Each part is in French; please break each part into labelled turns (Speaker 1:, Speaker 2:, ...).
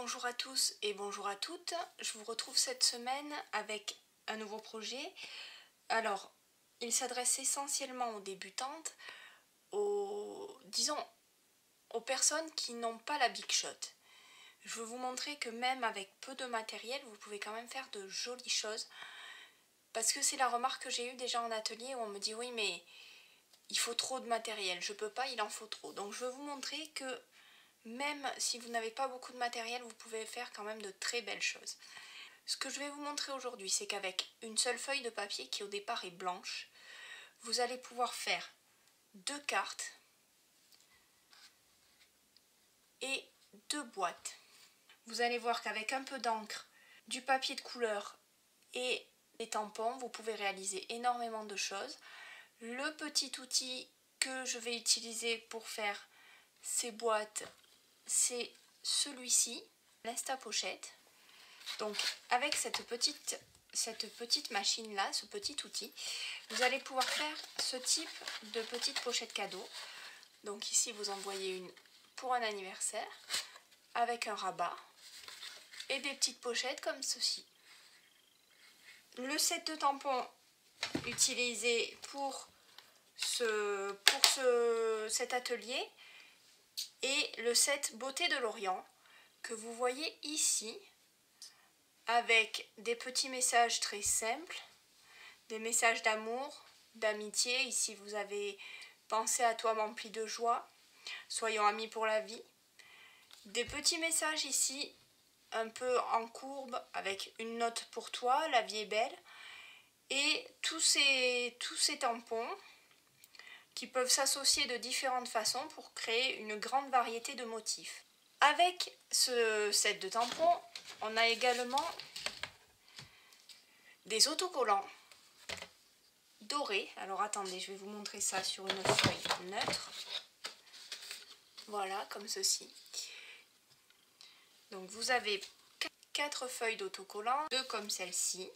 Speaker 1: Bonjour à tous et bonjour à toutes, je vous retrouve cette semaine avec un nouveau projet. Alors, il s'adresse essentiellement aux débutantes, disons, aux personnes qui n'ont pas la Big Shot. Je veux vous montrer que même avec peu de matériel, vous pouvez quand même faire de jolies choses. Parce que c'est la remarque que j'ai eue déjà en atelier où on me dit oui mais il faut trop de matériel, je peux pas, il en faut trop. Donc je veux vous montrer que même si vous n'avez pas beaucoup de matériel, vous pouvez faire quand même de très belles choses. Ce que je vais vous montrer aujourd'hui, c'est qu'avec une seule feuille de papier qui au départ est blanche, vous allez pouvoir faire 2 cartes et 2 boîtes. Vous allez voir qu'avec un peu d'encre, du papier de couleur et des tampons, vous pouvez réaliser énormément de choses. Le petit outil que je vais utiliser pour faire ces boîtes, c'est celui-ci, l'Instapochette. Donc avec cette petite machine là, ce petit outil, vous allez pouvoir faire ce type de petite pochette cadeau. Donc ici vous en voyez une pour un anniversaire avec un rabat et des petites pochettes comme ceci. Le set de tampons utilisé pour cet atelier et le set Beauté de Lorient que vous voyez ici avec des petits messages très simples, des messages d'amour, d'amitié. Ici vous avez pensé à toi m'empli de joie, soyons amis pour la vie. Des petits messages ici un peu en courbe avec une note pour toi, la vie est belle. Et tous ces tampons qui peuvent s'associer de différentes façons pour créer une grande variété de motifs. Avec ce set de tampons, on a également des autocollants dorés. Alors attendez, je vais vous montrer ça sur une feuille neutre. Voilà, comme ceci. Donc vous avez 4 feuilles d'autocollants, 2 comme celle-ci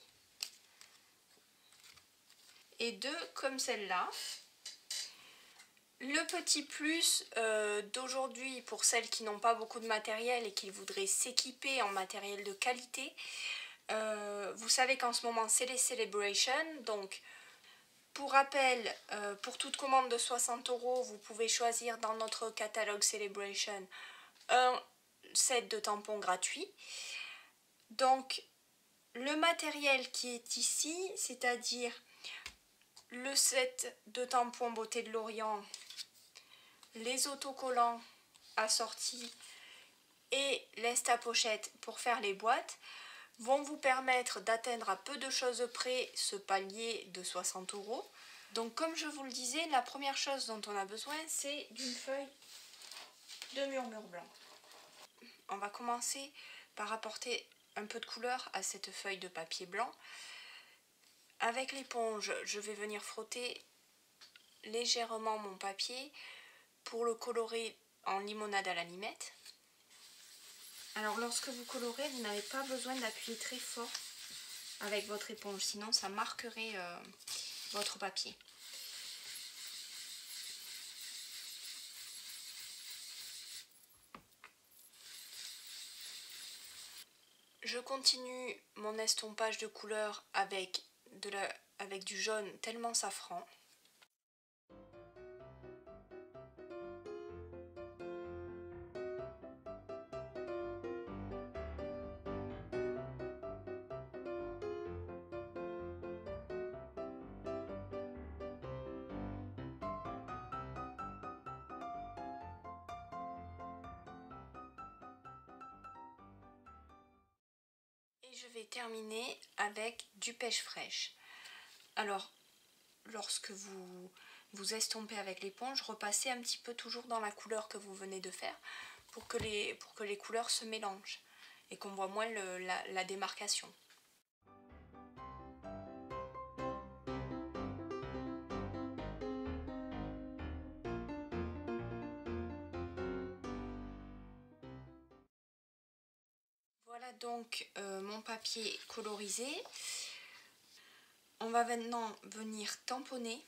Speaker 1: et 2 comme celle-là. Le petit plus d'aujourd'hui pour celles qui n'ont pas beaucoup de matériel et qui voudraient s'équiper en matériel de qualité, vous savez qu'en ce moment c'est les Celebrations, donc pour rappel, pour toute commande de 60 €, vous pouvez choisir dans notre catalogue Celebration un set de tampons gratuit. Donc le matériel qui est ici, c'est-à-dire le set de tampons Beauté de Lorient, les autocollants assortis et l'Instapochette pour faire les boîtes, vont vous permettre d'atteindre à peu de choses près ce palier de 60 €. Donc comme je vous le disais, la première chose dont on a besoin, c'est d'une feuille de murmure blanc. On va commencer par apporter un peu de couleur à cette feuille de papier blanc. Avec l'éponge, je vais venir frotter légèrement mon papier pour le colorer en limonade à la limette. Alors lorsque vous colorez, vous n'avez pas besoin d'appuyer très fort avec votre éponge, sinon ça marquerait votre papier. Je continue mon estompage de couleur avec du jaune tellement safran. Et je vais terminer avec du pêche fraîche. Alors, lorsque vous estompez avec l'éponge, repassez un petit peu toujours dans la couleur que vous venez de faire pour que les couleurs se mélangent et qu'on voit moins la démarcation. Voilà donc mon papier colorisé. On va maintenant venir tamponner.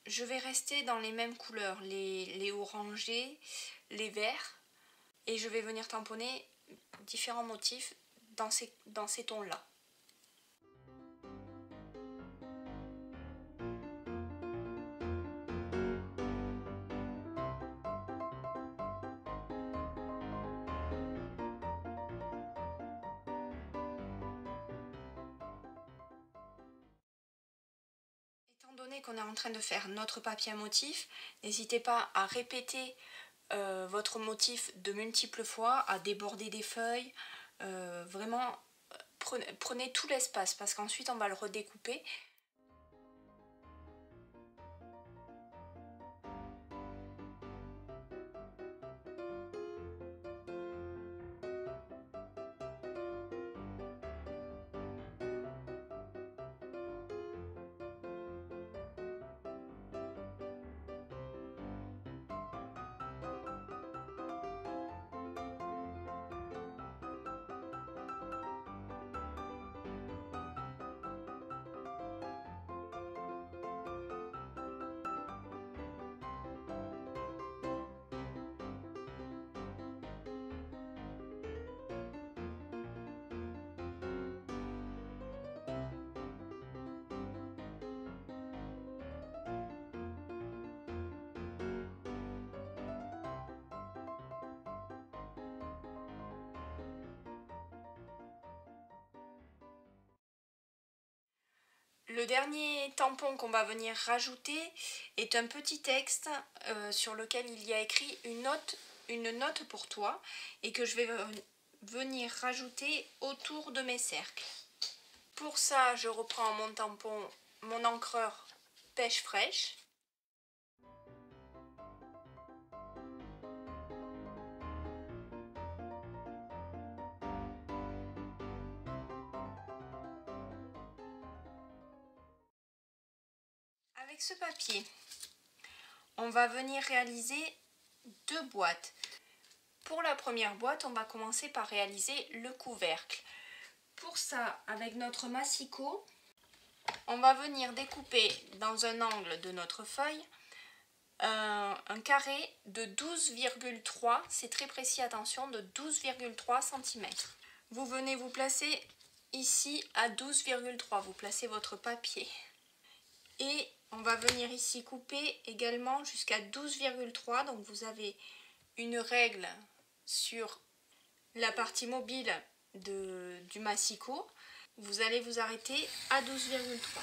Speaker 1: Je vais rester dans les mêmes couleurs, les orangés, les verts. Et je vais venir tamponner différents motifs dans ces tons-là. Étant donné qu'on est en train de faire notre papier à motif, n'hésitez pas à répéter votre motif de multiples fois, à déborder des feuilles. Vraiment, prenez tout l'espace parce qu'ensuite on va le redécouper. Le dernier tampon qu'on va venir rajouter est un petit texte sur lequel il y a écrit une note pour toi et que je vais venir rajouter autour de mes cercles. Pour ça, je reprends mon tampon, mon encreur pêche fraîche. Avec ce papier, on va venir réaliser 2 boîtes. Pour la première boîte, on va commencer par réaliser le couvercle. Pour ça, avec notre massicot, on va venir découper dans un angle de notre feuille un carré de 12,3, c'est très précis, attention, de 12,3 cm. Vous venez vous placer ici à 12,3, vous placez votre papier. Et on va venir ici couper également jusqu'à 12,3, donc vous avez une règle sur la partie mobile du massicot. Vous allez vous arrêter à 12,3.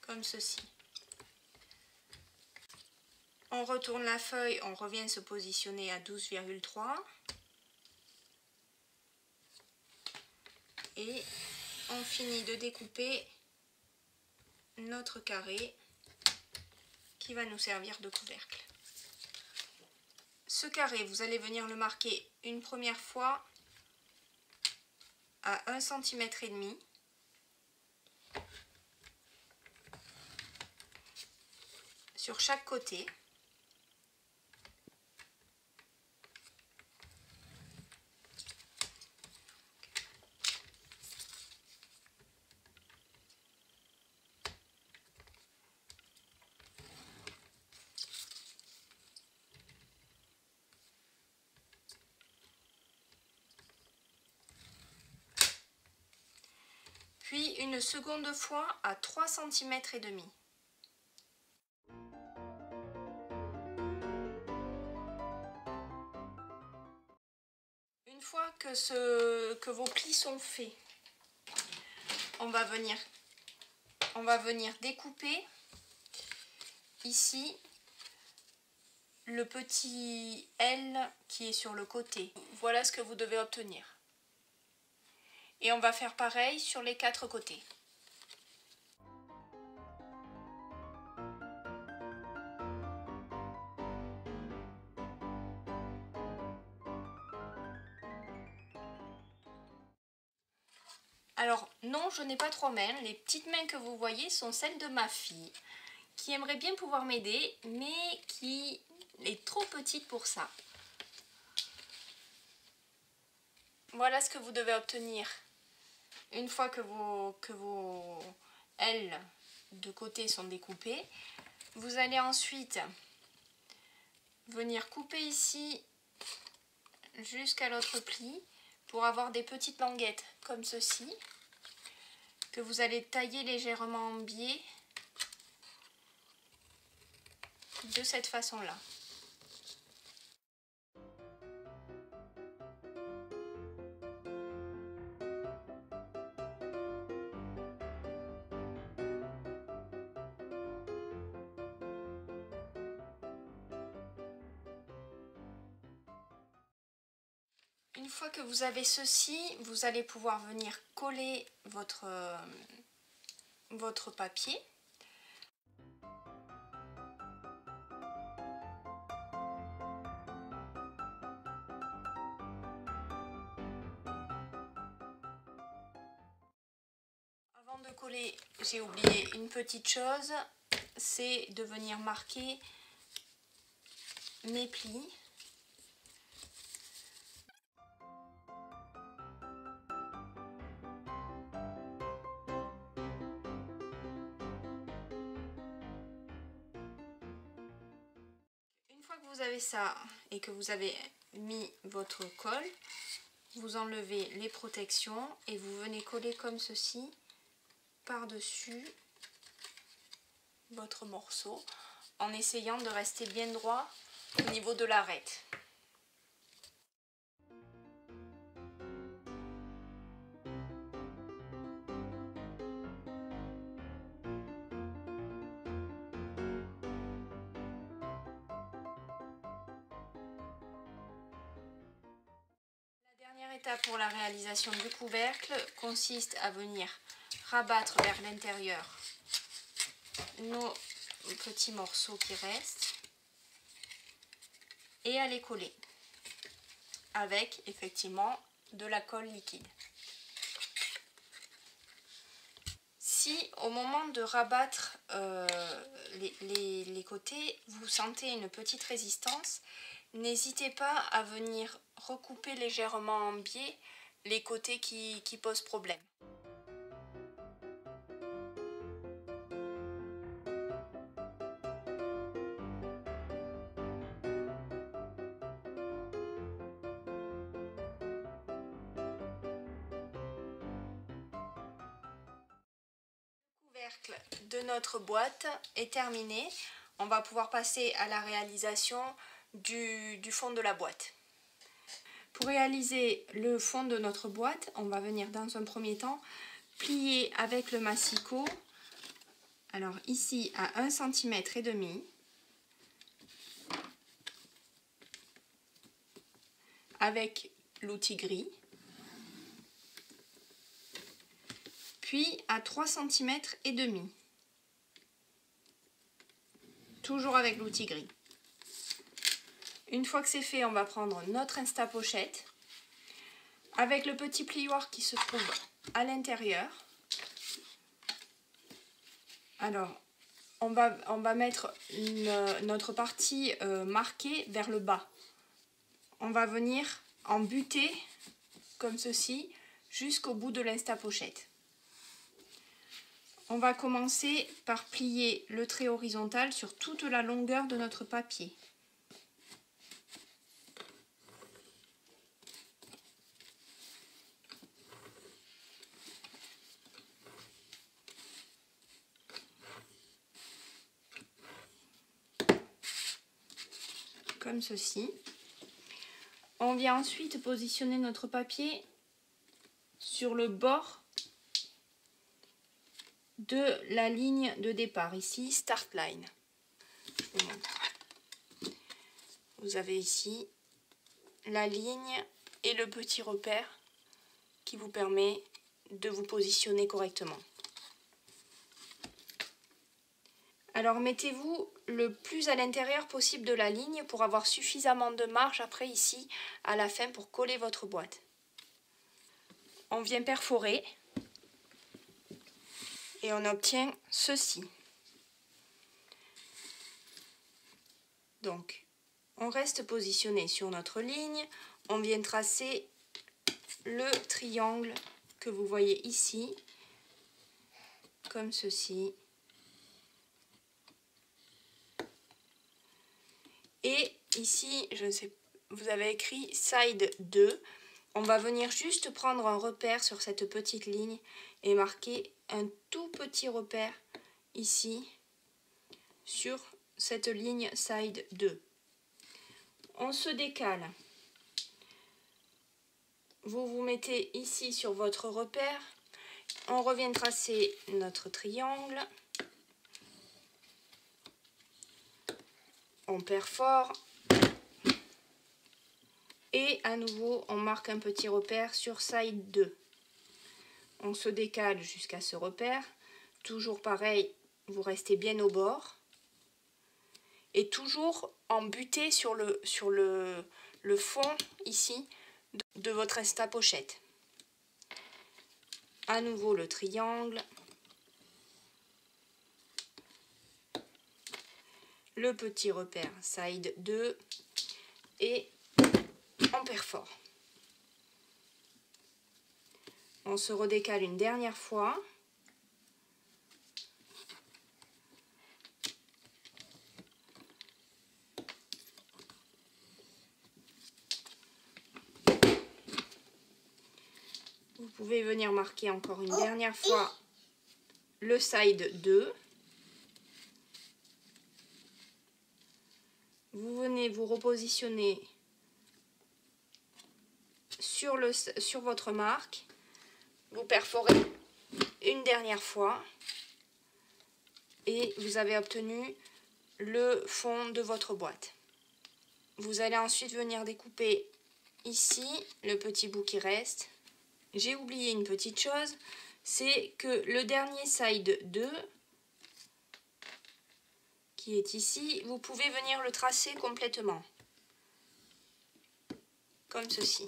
Speaker 1: Comme ceci. On retourne la feuille, on revient se positionner à 12,3. Et on finit de découper notre carré qui va nous servir de couvercle. Ce carré, vous allez venir le marquer une première fois à 1,5 cm. Sur chaque côté. Puis une seconde fois à 3,5 cm. Une fois que vos plis sont faits, on va venir découper ici le petit L qui est sur le côté. Voilà ce que vous devez obtenir. Et on va faire pareil sur les 4 côtés. Alors non, je n'ai pas 3 mains. Les petites mains que vous voyez sont celles de ma fille, qui aimerait bien pouvoir m'aider, mais qui est trop petite pour ça. Voilà ce que vous devez obtenir une fois que vos L de côté sont découpées. Vous allez ensuite venir couper ici jusqu'à l'autre pli pour avoir des petites languettes comme ceci, que vous allez tailler légèrement en biais de cette façon-là. Une fois que vous avez ceci, vous allez pouvoir venir coller votre papier. Avant de coller, j'ai oublié une petite chose, c'est de venir marquer mes plis. Une fois que vous avez ça et que vous avez mis votre colle, vous enlevez les protections et vous venez coller comme ceci par-dessus votre morceau en essayant de rester bien droit au niveau de l'arête. La dernière étape pour la réalisation du couvercle consiste à venir rabattre vers l'intérieur nos petits morceaux qui restent et à les coller avec effectivement de la colle liquide. Si au moment de rabattre les côtés, vous sentez une petite résistance, n'hésitez pas à venir recouper légèrement en biais les côtés qui posent problème. Le couvercle de notre boîte est terminé. On va pouvoir passer à la réalisation du fond de la boîte. Pour réaliser le fond de notre boîte, on va venir dans un premier temps plier avec le massicot, alors ici à 1,5 cm, avec l'outil gris, puis à 3,5 cm, toujours avec l'outil gris. Une fois que c'est fait, on va prendre notre instapochette avec le petit plioir qui se trouve à l'intérieur. Alors, on va mettre notre partie marquée vers le bas. On va venir en buter comme ceci jusqu'au bout de l'instapochette. On va commencer par plier le trait horizontal sur toute la longueur de notre papier. Comme ceci. On vient ensuite positionner notre papier sur le bord de la ligne de départ, ici, Start Line. Je vous montre. Vous avez ici la ligne et le petit repère qui vous permet de vous positionner correctement. Alors mettez-vous le plus à l'intérieur possible de la ligne pour avoir suffisamment de marge après ici à la fin pour coller votre boîte. On vient perforer et on obtient ceci. Donc on reste positionné sur notre ligne, on vient tracer le triangle que vous voyez ici, comme ceci. Et ici, je ne sais, vous avez écrit side 2. On va venir juste prendre un repère sur cette petite ligne et marquer un tout petit repère ici sur cette ligne side 2. On se décale. Vous vous mettez ici sur votre repère. On revient tracer notre triangle. On perfore. Et à nouveau, on marque un petit repère sur side 2. On se décale jusqu'à ce repère. Toujours pareil, vous restez bien au bord. Et toujours en butée sur le fond ici de votre instapochette. À nouveau le triangle. Le petit repère side 2 et on perfore. On se redécale une dernière fois. Vous pouvez venir marquer encore une dernière fois le side 2. Vous venez vous repositionner sur votre marque. Vous perforez une dernière fois et vous avez obtenu le fond de votre boîte. Vous allez ensuite venir découper ici le petit bout qui reste. J'ai oublié une petite chose, c'est que le dernier side 2 qui est ici, vous pouvez venir le tracer complètement. Comme ceci.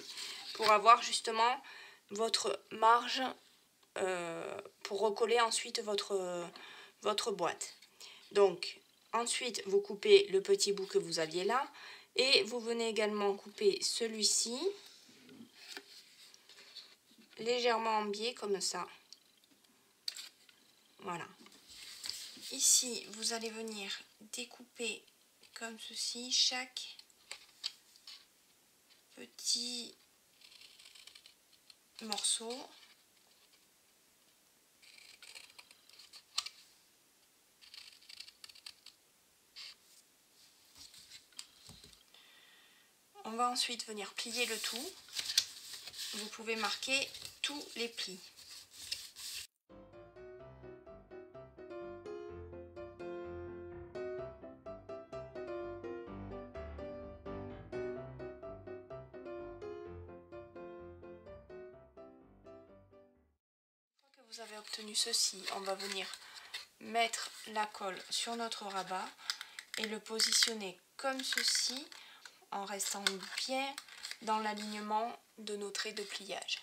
Speaker 1: Pour avoir justement votre marge pour recoller ensuite votre boîte. Donc ensuite vous coupez le petit bout que vous aviez là et vous venez également couper celui-ci légèrement en biais comme ça. Voilà. Ici vous allez venir découper comme ceci chaque petit morceau. On va ensuite venir plier le tout. Vous pouvez marquer tous les plis. Une fois que vous avez obtenu ceci, on va venir mettre la colle sur notre rabat et le positionner comme ceci en restant bien dans l'alignement de nos traits de pliage.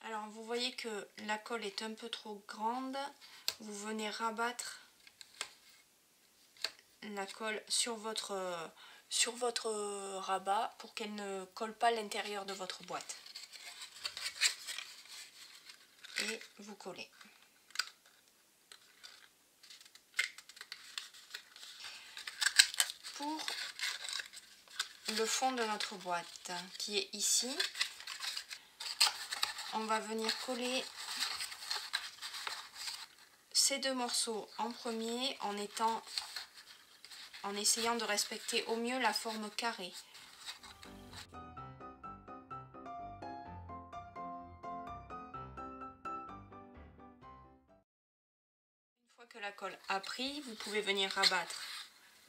Speaker 1: Alors vous voyez que la colle est un peu trop grande, vous venez rabattre la colle sur votre rabat pour qu'elle ne colle pas l'intérieur de votre boîte. Et vous collez. Pour le fond de notre boîte qui est ici, on va venir coller ces deux morceaux en premier en essayant de respecter au mieux la forme carrée. Une fois que la colle a pris, vous pouvez venir rabattre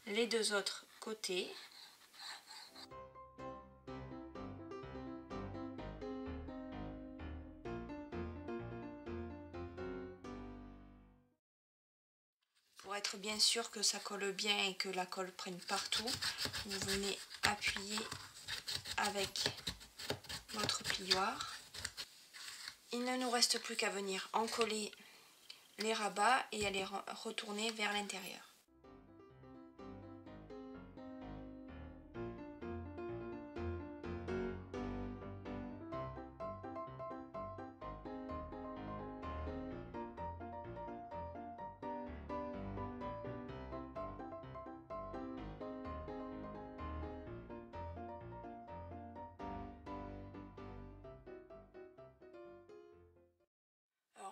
Speaker 1: les deux autres côtés. Pour être bien sûr que ça colle bien et que la colle prenne partout, vous venez appuyer avec votre plioir. Il ne nous reste plus qu'à venir encoller les rabats et à les retourner vers l'intérieur.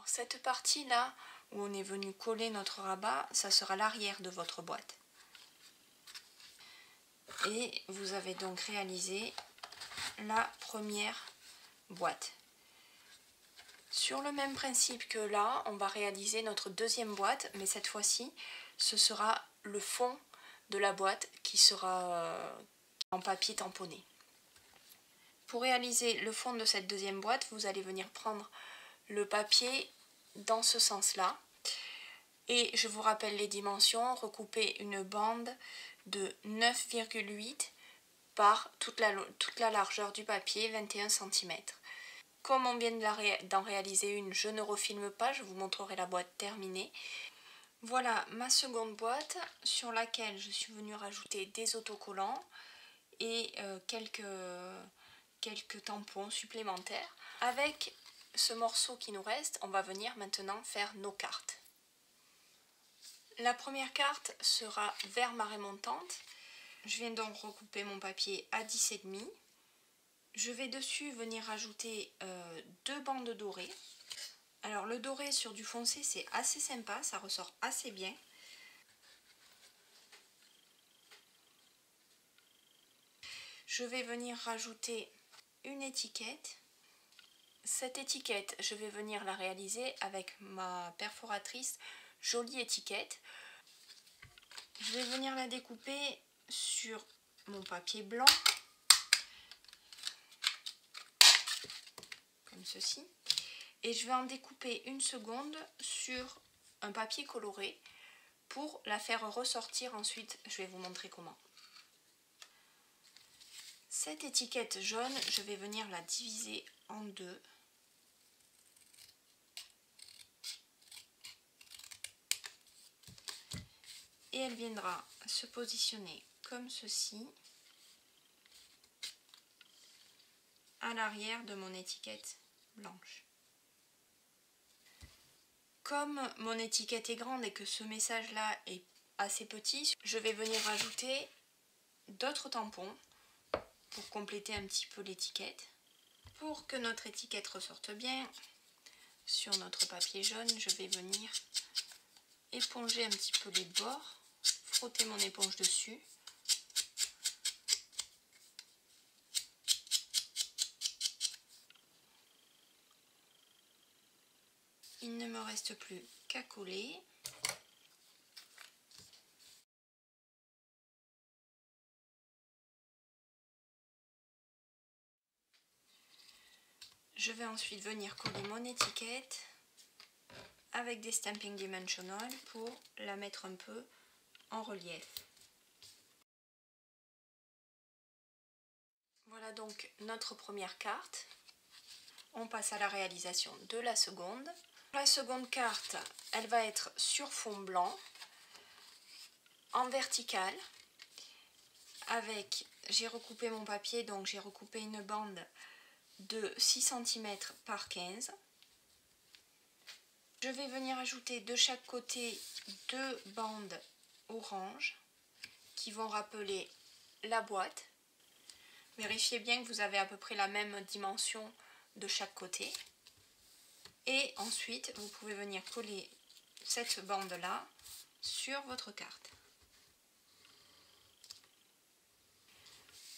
Speaker 1: Alors cette partie-là, où on est venu coller notre rabat, ça sera l'arrière de votre boîte. Et vous avez donc réalisé la première boîte. Sur le même principe que là, on va réaliser notre deuxième boîte, mais cette fois-ci, ce sera le fond de la boîte qui sera en papier tamponné. Pour réaliser le fond de cette deuxième boîte, vous allez venir prendre le papier dans ce sens-là. Et je vous rappelle les dimensions, recouper une bande de 9,8 par toute la largeur du papier, 21 cm. Comme on vient d'en réaliser une, je ne refilme pas, je vous montrerai la boîte terminée. Voilà ma seconde boîte sur laquelle je suis venue rajouter des autocollants et quelques tampons supplémentaires. Avec ce morceau qui nous reste, on va venir maintenant faire nos cartes. La première carte sera vers marée montante. Je viens donc recouper mon papier à 10,5. Je vais dessus venir rajouter deux bandes dorées. Alors le doré sur du foncé c'est assez sympa, ça ressort assez bien. Je vais venir rajouter une étiquette. Cette étiquette, je vais venir la réaliser avec ma perforatrice Jolie Étiquette. Je vais venir la découper sur mon papier blanc, comme ceci. Et je vais en découper une seconde sur un papier coloré pour la faire ressortir ensuite. Je vais vous montrer comment. Cette étiquette jaune, je vais venir la diviser en deux. Et elle viendra se positionner comme ceci à l'arrière de mon étiquette blanche. Comme mon étiquette est grande et que ce message-là est assez petit, je vais venir rajouter d'autres tampons pour compléter un petit peu l'étiquette. Pour que notre étiquette ressorte bien, sur notre papier jaune, je vais venir éponger un petit peu les bords, frotter mon éponge dessus. Il ne me reste plus qu'à coller. Je vais ensuite venir coller mon étiquette avec des Stamping Dimensional pour la mettre un peu en relief. Voilà donc notre première carte. On passe à la réalisation de la seconde. La seconde carte, elle va être sur fond blanc, en vertical, avec, j'ai recoupé mon papier, donc j'ai recoupé une bande de 6 cm par 15. Je vais venir ajouter de chaque côté deux bandes orange qui vont rappeler la boîte. Vérifiez bien que vous avez à peu près la même dimension de chaque côté. Et ensuite, vous pouvez venir coller cette bande-là sur votre carte.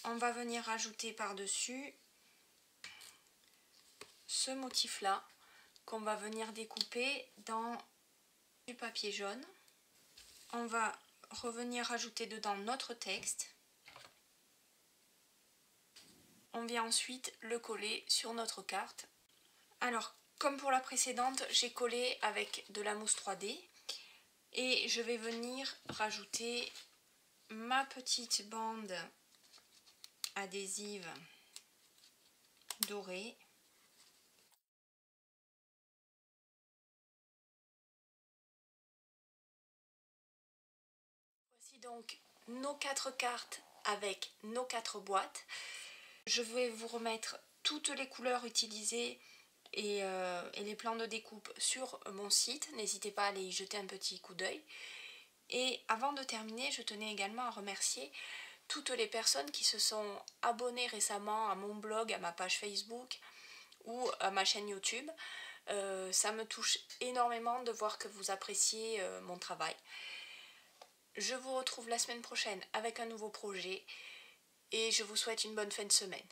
Speaker 1: On va venir rajouter par-dessus ce motif-là qu'on va venir découper dans du papier jaune. On va revenir rajouter dedans notre texte. On vient ensuite le coller sur notre carte. Alors, comme pour la précédente, j'ai collé avec de la mousse 3D et je vais venir rajouter ma petite bande adhésive dorée. Voici donc nos 4 cartes avec nos 4 boîtes. Je vais vous remettre toutes les couleurs utilisées et les plans de découpe sur mon site. N'hésitez pas à aller y jeter un petit coup d'œil. Et avant de terminer, je tenais également à remercier toutes les personnes qui se sont abonnées récemment à mon blog, à ma page Facebook ou à ma chaîne YouTube. Ça me touche énormément de voir que vous appréciez mon travail. Je vous retrouve la semaine prochaine avec un nouveau projet et je vous souhaite une bonne fin de semaine.